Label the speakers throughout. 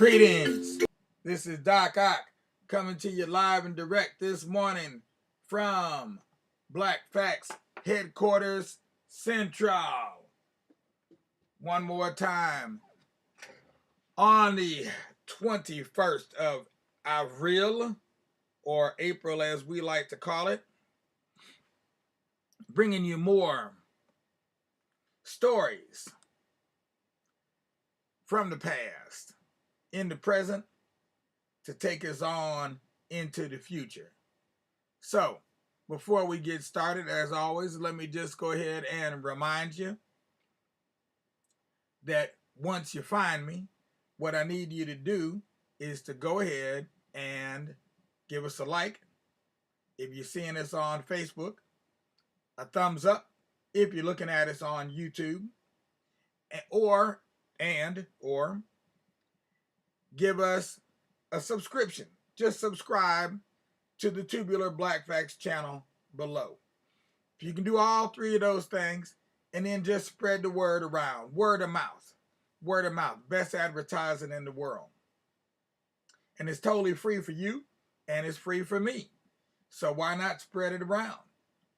Speaker 1: Greetings. This is Doc Ock coming to you live and direct this morning from Black Facts Headquarters Central. One more time. On the 21st of Avril, or April as we like to call it, bringing you more stories from the past, in the present, to take us on into the future. So, before we get started, as always, let me just go ahead and remind you that once you find me, what I need you to do is to go ahead and give us a like. If you're seeing us on Facebook, a thumbs up. If you're looking at us on YouTube, or give us a subscription. Just subscribe to the Tubular Black Facts channel below. If you can do all three of those things, and then just spread the word around. Word of mouth. Word of mouth. Best advertising in the world. And it's totally free for you, and it's free for me. So why not spread it around?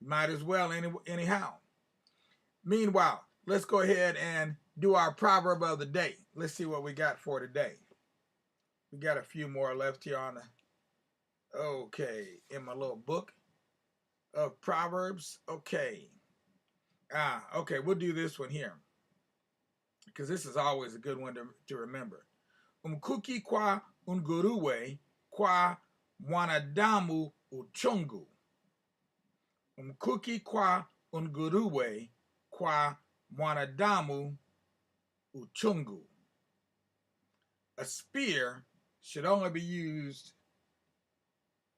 Speaker 1: Might as well anyhow. Meanwhile, let's go ahead and do our proverb of the day. Let's see what we got for today. We got a few more left here on the, in my little book of Proverbs. Okay, we'll do this one here, because this is always a good one to remember. Umkuki kwa unguruwe kwa mwanadamu uchungu. Umkuki kwa unguruwe kwa mwanadamu uchungu. A spear should only be used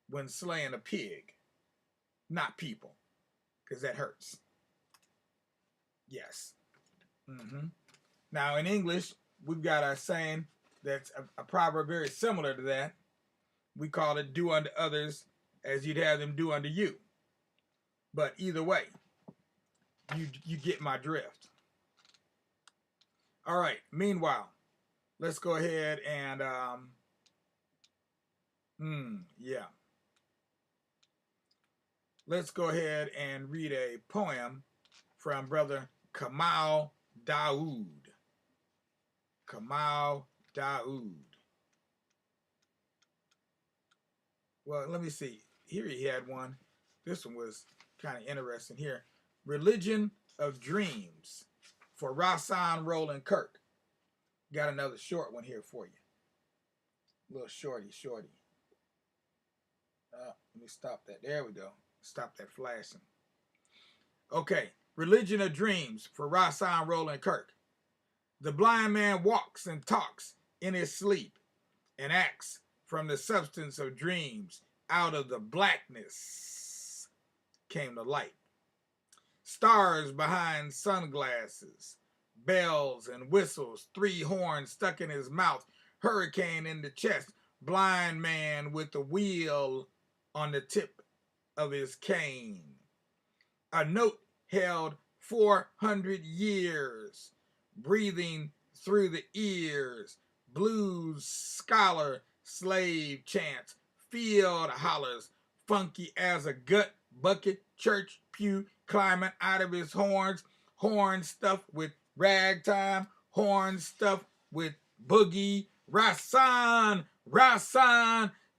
Speaker 1: when slaying a pig, not people, because that hurts. Yes. Now, in English, we've got a saying that's a proverb very similar to that. We call it do unto others as you'd have them do unto you. But either way, you get my drift. All right, meanwhile, let's go ahead and, let's go ahead and read a poem from Brother Kamal Daoud. Kamal Daoud. Well, let me see. Here he had one. This one was kind of interesting here. Religion of Dreams for Rasan Roland Kirk. Got another short one here for you. A little shorty. Let me stop that. There we go. Stop that flashing. Okay. Religion of Dreams for Rasan Roland Kirk. The blind man walks and talks in his sleep and acts from the substance of dreams. Out of the blackness came the light. Stars behind sunglasses, bells and whistles, three horns stuck in his mouth, hurricane in the chest, blind man with the wheel on the tip of his cane. A note held 400 years, breathing through the ears, blues, scholar, slave chants, field hollers, funky as a gut bucket, church pew, climbing out of his horns, horn stuffed with ragtime, horn stuffed with boogie. Rasan,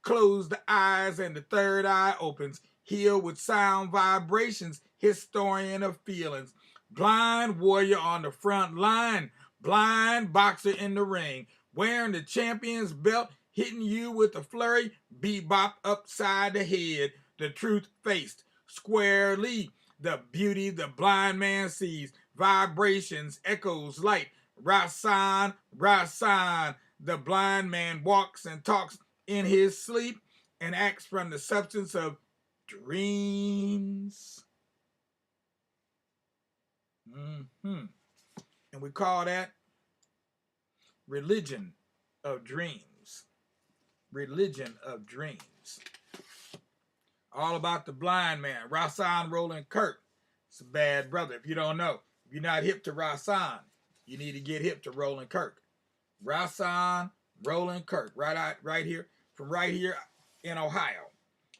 Speaker 1: close the eyes and the third eye opens, healed with sound vibrations, historian of feelings. Blind warrior on the front line, blind boxer in the ring, wearing the champion's belt, hitting you with a flurry, bebop upside the head, the truth faced squarely, the beauty the blind man sees, vibrations, echoes, light. Rasan, the blind man walks and talks in his sleep and acts from the substance of dreams. And we call that religion of dreams. Religion of dreams. All about the blind man, Rasan Roland Kirk. It's a bad brother. If you don't know, if you're not hip to Rasan, you need to get hip to Roland Kirk. Rasan Roland Kirk, right here, from right here in Ohio.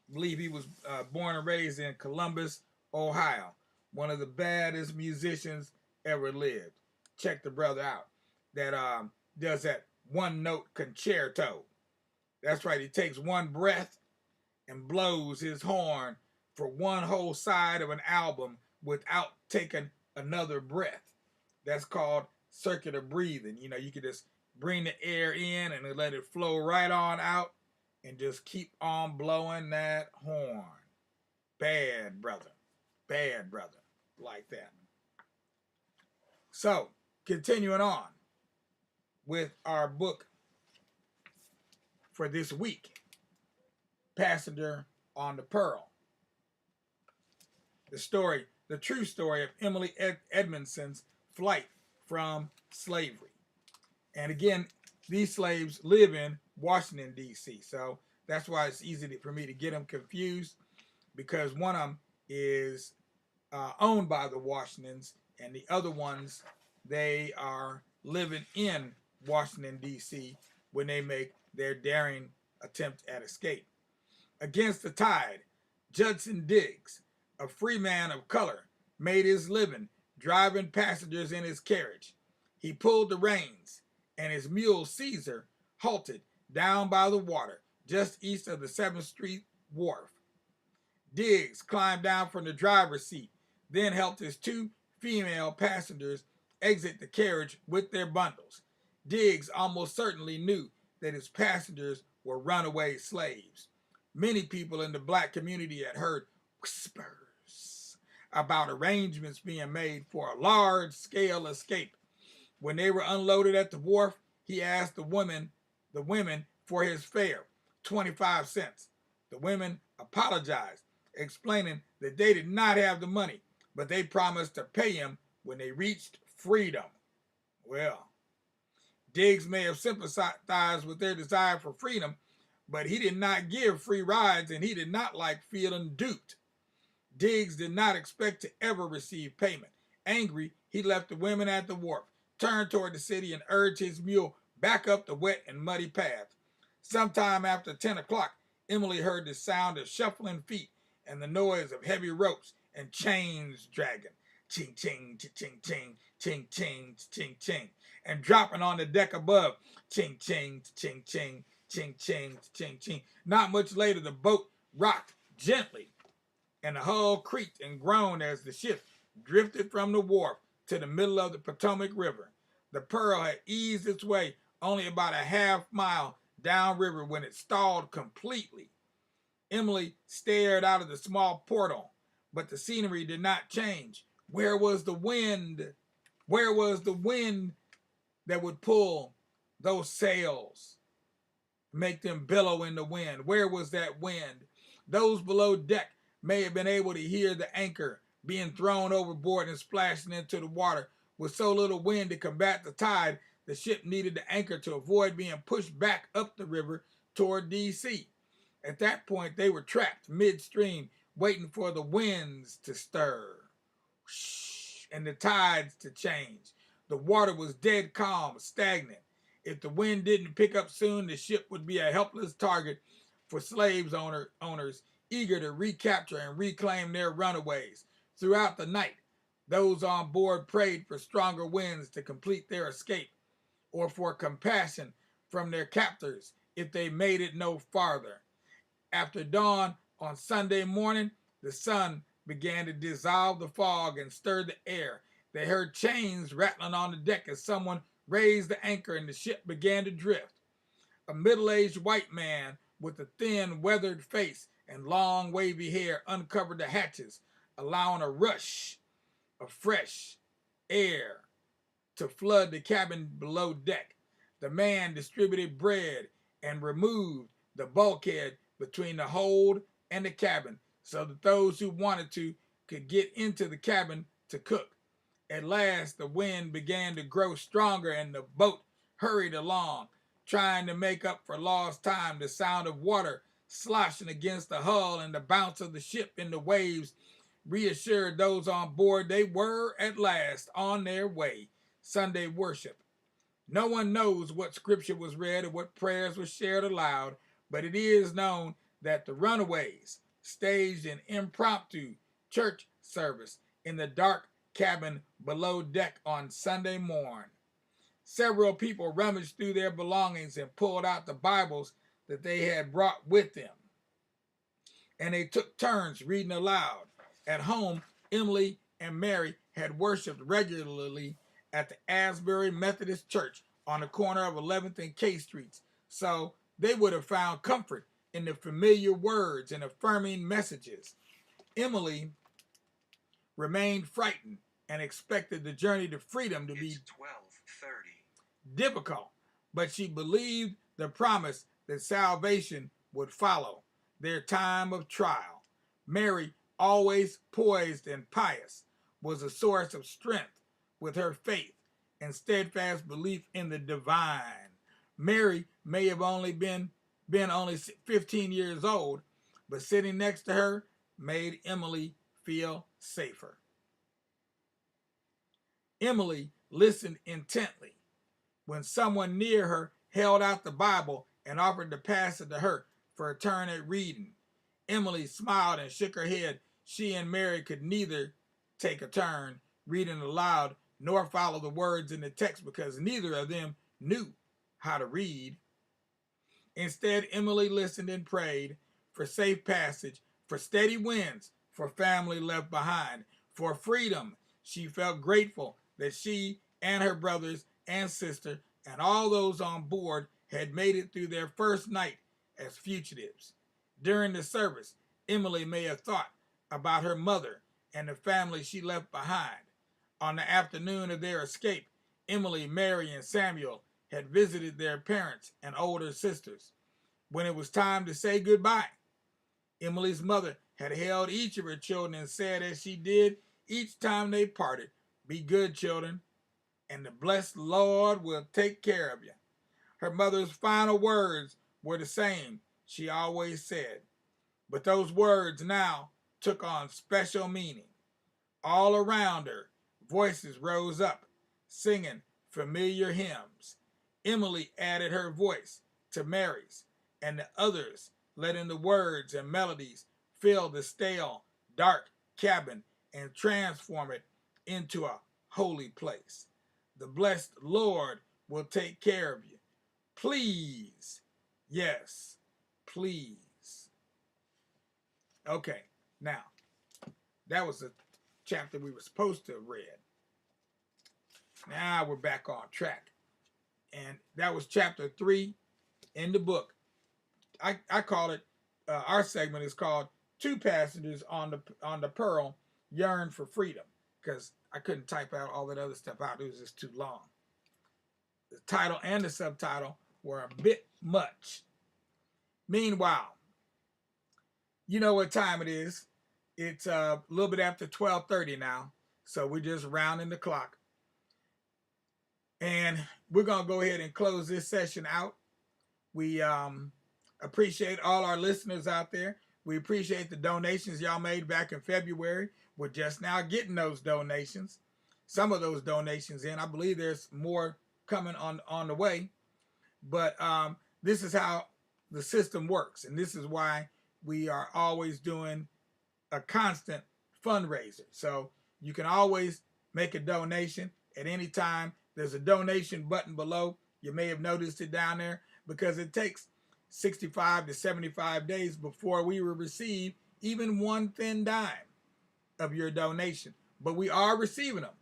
Speaker 1: I believe he was born and raised in Columbus, Ohio. One of the baddest musicians ever lived. Check the brother out. That does that one note concerto. That's right. He takes one breath and blows his horn for one whole side of an album without taking another breath. That's called circular breathing. You know, you can just bring the air in and let it flow right on out and just keep on blowing that horn. Bad brother. Bad brother. Like that. So, continuing on with our book for this week, Passenger on the Pearl. The true story of Emily Edmondson's flight from slavery. And again, these slaves live in Washington, D.C. So that's why it's easy for me to get them confused, because one of them is owned by the Washingtons, and the other ones, they are living in Washington, D.C. when they make their daring attempt at escape. Against the tide, Judson Diggs, a free man of color, made his living driving passengers in his carriage. He pulled the reins, and his mule Caesar halted down by the water just east of the 7th Street wharf. Diggs climbed down from the driver's seat, then helped his 2 female passengers exit the carriage with their bundles. Diggs almost certainly knew that his passengers were runaway slaves. Many people in the black community had heard whispers about arrangements being made for a large-scale escape. When they were unloaded at the wharf, he asked the women for his fare, 25 cents. The women apologized, explaining that they did not have the money, but they promised to pay him when they reached freedom. Well, Diggs may have sympathized with their desire for freedom, but he did not give free rides, and he did not like feeling duped. Diggs did not expect to ever receive payment. Angry, he left the women at the wharf, turned toward the city, and urged his mule back up the wet and muddy path. Sometime after 10 o'clock, Emily heard the sound of shuffling feet and the noise of heavy ropes and chains dragging. Ching, ching, ching, ching, ching, ching, ching, ching. And dropping on the deck above. Ching, ching, ching, ching, ching, ching, ching, ching. Not much later, the boat rocked gently, and the hull creaked and groaned as the ship drifted from the wharf to the middle of the Potomac River. The Pearl had eased its way only about a half-mile downriver when it stalled completely. Emily stared out of the small portal, but the scenery did not change. Where was the wind? Where was the wind that would pull those sails, make them billow in the wind? Where was that wind? Those below deck may have been able to hear the anchor being thrown overboard and splashing into the water. With so little wind to combat the tide, the ship needed the anchor to avoid being pushed back up the river toward D.C. At that point, they were trapped midstream, waiting for the winds to stir and the tides to change. The water was dead calm, stagnant. If the wind didn't pick up soon, the ship would be a helpless target for owners eager to recapture and reclaim their runaways. Throughout the night, those on board prayed for stronger winds to complete their escape, or for compassion from their captors if they made it no farther. After dawn on Sunday morning, the sun began to dissolve the fog and stir the air. They heard chains rattling on the deck as someone raised the anchor and the ship began to drift. A middle-aged white man with a thin, weathered face and long, wavy hair uncovered the hatches, allowing a rush of fresh air to flood the cabin below deck. The man distributed bread and removed the bulkhead between the hold and the cabin so that those who wanted to could get into the cabin to cook. At last, the wind began to grow stronger and the boat hurried along, trying to make up for lost time. The sound of water sloshing against the hull and the bounce of the ship in the waves reassured those on board they were at last on their way. Sunday worship No one knows what scripture was read or what prayers were shared aloud, but it is known that the Runaways staged an impromptu church service in the dark cabin below deck on Sunday morn. Several people rummaged through their belongings and pulled out the Bibles that they had brought with them, and they took turns reading aloud. At home, Emily and Mary had worshiped regularly at the Asbury Methodist Church on the corner of 11th and K Streets, so they would have found comfort in the familiar words and affirming messages. Emily remained frightened and expected the journey to freedom to be 12:30 difficult, but she believed the promise that salvation would follow their time of trial. Mary, always poised and pious, was a source of strength with her faith and steadfast belief in the divine. Mary may have only been only 15 years old, but sitting next to her made Emily feel safer. Emily listened intently when someone near her held out the Bible and offered to pass it to her for a turn at reading. Emily smiled and shook her head. She and Mary could neither take a turn reading aloud nor follow the words in the text because neither of them knew how to read. Instead, Emily listened and prayed for safe passage, for steady winds, for family left behind, for freedom. She felt grateful that she and her brothers and sister and all those on board had made it through their first night as fugitives. During the service, Emily may have thought about her mother and the family she left behind. On the afternoon of their escape, Emily, Mary, and Samuel had visited their parents and older sisters. When it was time to say goodbye, Emily's mother had held each of her children and said as she did each time they parted, "Be good, children, and the blessed Lord will take care of you." Her mother's final words were the same she always said, but those words now took on special meaning. All around her, voices rose up, singing familiar hymns. Emily added her voice to Mary's, and the others letting the words and melodies fill the stale, dark cabin and transform it into a holy place. The blessed Lord will take care of you. Please, yes, please. Okay, now, that was the chapter we were supposed to have read. Now we're back on track. And that was chapter 3 in the book. I call it, our segment is called Two Passengers on the Pearl, Yearn for Freedom, because I couldn't type out all that other stuff out. It was just too long. The title and the subtitle were a bit much. Meanwhile, you know what time it is. It's a little bit after 12:30 now, so we're just rounding the clock. And we're going to go ahead and close this session out. We appreciate all our listeners out there. We appreciate the donations y'all made back in February. We're just now getting those donations. Some of those donations in. I believe there's more coming on the way. But this is how the system works. And this is why we are always doing a constant fundraiser. So you can always make a donation at any time. There's a donation button below. You may have noticed it down there because it takes 65 to 75 days before we will receive even one thin dime of your donation. But we are receiving them.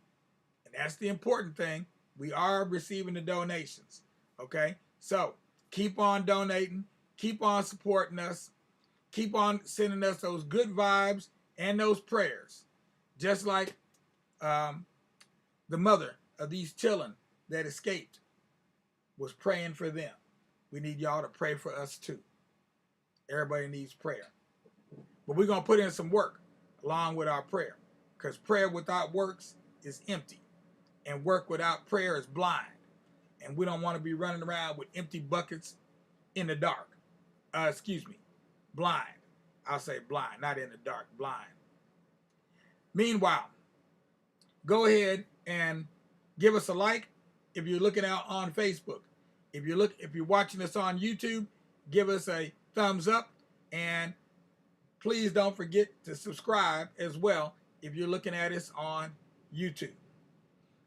Speaker 1: And that's the important thing. We are receiving the donations. Okay? So keep on donating. Keep on supporting us. Keep on sending us those good vibes and those prayers. Just like the mother of these children that escaped was praying for them. We need y'all to pray for us too. Everybody needs prayer. But we're going to put in some work along with our prayer, because prayer without works is empty, and work without prayer is blind. And we don't want to be running around with empty buckets in the dark. Blind. I'll say blind, not in the dark, blind. Meanwhile, go ahead and give us a like, if you're looking out on Facebook. If you're watching us on YouTube, give us a thumbs up, and please don't forget to subscribe as well if you're looking at us on YouTube.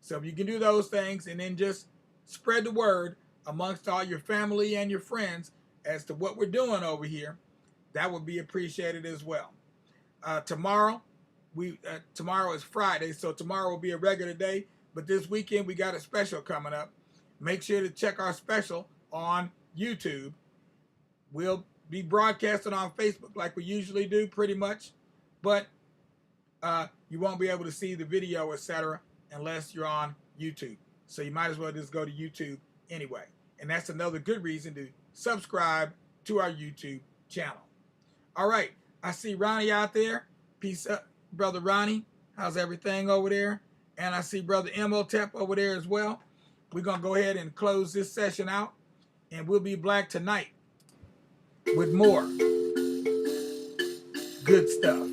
Speaker 1: So if you can do those things, and then just spread the word amongst all your family and your friends as to what we're doing over here, that would be appreciated as well. Tomorrow is Friday, so tomorrow will be a regular day, but this weekend we got a special coming up. Make sure to check our special on YouTube. We'll be broadcasting on Facebook like we usually do, pretty much, but you won't be able to see the video, etc., unless you're on YouTube. So you might as well just go to YouTube anyway. And that's another good reason to subscribe to our YouTube channel. All right, I see Ronnie out there. Peace up, Brother Ronnie. How's everything over there? And I see Brother Imhotep over there as well. We're going to go ahead and close this session out, and we'll be back tonight with more good stuff.